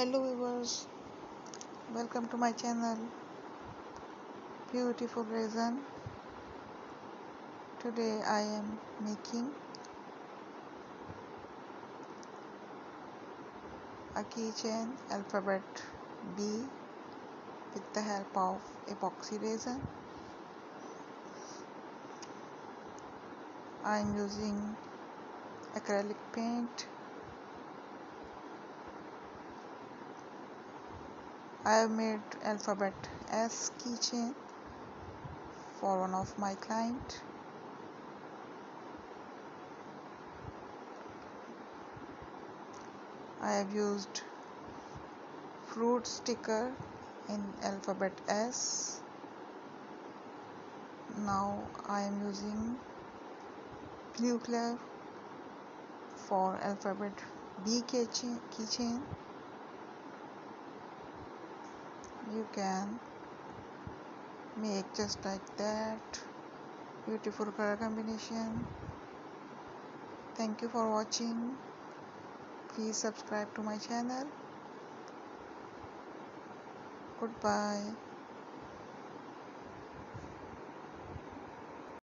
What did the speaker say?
Hello viewers, welcome to my channel Beautiful Resin. Today I am making a keychain alphabet B with the help of epoxy resin. I am using acrylic paint. I have made alphabet S keychain for one of my client. I have used fruit sticker in alphabet S. Now I am using blue color for alphabet B keychain. You can make just like that. Beautiful color combination. Thank you for watching. Please subscribe to my channel. Goodbye.